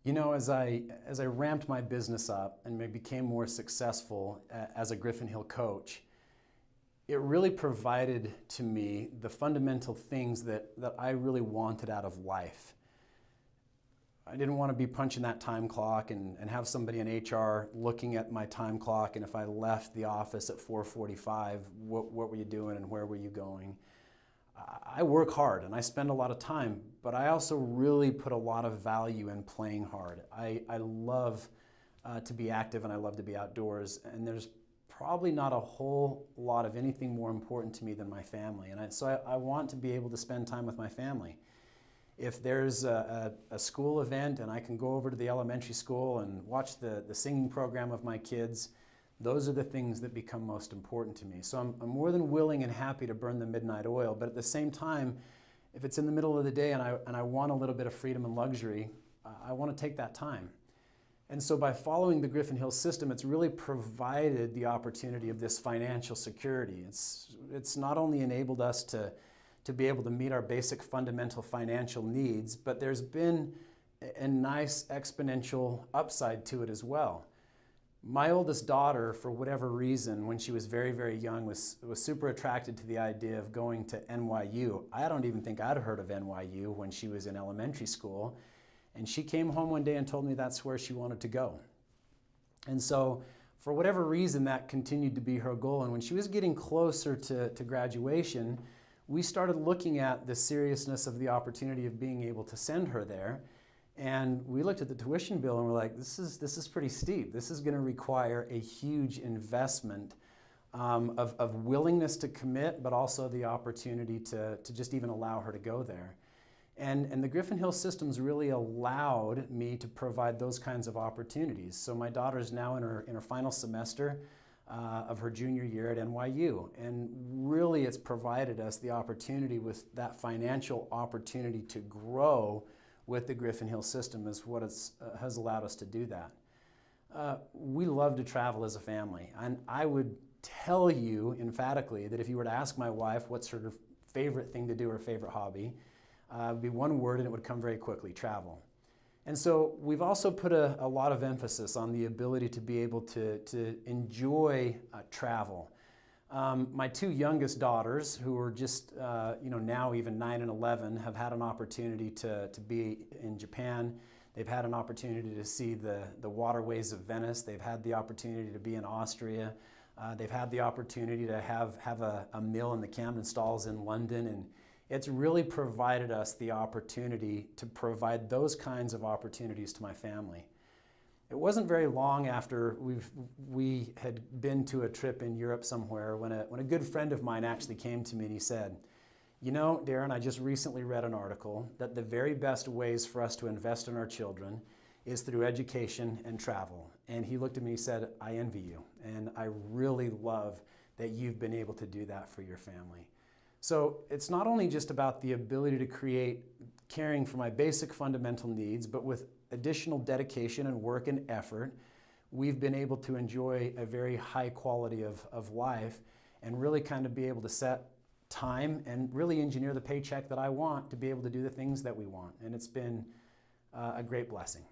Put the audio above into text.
You know, as I ramped my business up and became more successful as a Griffin Hill coach, it really provided to me the fundamental things that I really wanted out of life. I didn't want to be punching that time clock and have somebody in HR looking at my time clock, and if I left the office at 4:45, what were you doing and where were you going? I work hard and I spend a lot of time, but I also really put a lot of value in playing hard. I love to be active and I love to be outdoors, and there's probably not a whole lot of anything more important to me than my family. And so I want to be able to spend time with my family. If there's a school event and I can go over to the elementary school and watch the singing program of my kids, those are the things that become most important to me. So I'm more than willing and happy to burn the midnight oil, but at the same time, if it's in the middle of the day and I want a little bit of freedom and luxury, I want to take that time. And so by following the Griffin Hill system, it's really provided the opportunity of this financial security. It's not only enabled us to be able to meet our basic fundamental financial needs, but there's been a nice exponential upside to it as well. My oldest daughter, for whatever reason, when she was very, very young, was super attracted to the idea of going to NYU. I don't even think I'd heard of NYU when she was in elementary school. And she came home one day and told me that's where she wanted to go. And so, for whatever reason, that continued to be her goal. And when she was getting closer to graduation, we started looking at the seriousness of the opportunity of being able to send her there. And we looked at the tuition bill and we're like, this is pretty steep. This is going to require a huge investment of willingness to commit, but also the opportunity to just even allow her to go there. And the Griffin Hill systems really allowed me to provide those kinds of opportunities. So my daughter's now in her final semester of her junior year at NYU. And really it's provided us the opportunity with that financial opportunity to grow with the Griffin Hill system is what has allowed us to do that. We love to travel as a family, and I would tell you emphatically that if you were to ask my wife what's her favorite thing to do or favorite hobby, it would be one word and it would come very quickly: travel. And so we've also put a lot of emphasis on the ability to be able to enjoy travel. My two youngest daughters, who are just now even 9 and 11, have had an opportunity to be in Japan. They've had an opportunity to see the waterways of Venice. They've had the opportunity to be in Austria. They've had the opportunity to have a meal in the Camden Stalls in London. And it's really provided us the opportunity to provide those kinds of opportunities to my family. It wasn't very long after we had been to a trip in Europe somewhere when a good friend of mine actually came to me and he said, "You know, Daren, I just recently read an article that the very best ways for us to invest in our children is through education and travel." And he looked at me and he said, "I envy you, and I really love that you've been able to do that for your family." So it's not only just about the ability to create caring for my basic fundamental needs, but with additional dedication and work and effort, we've been able to enjoy a very high quality of life and really kind of be able to set time and really engineer the paycheck that I want to be able to do the things that we want. And it's been a great blessing.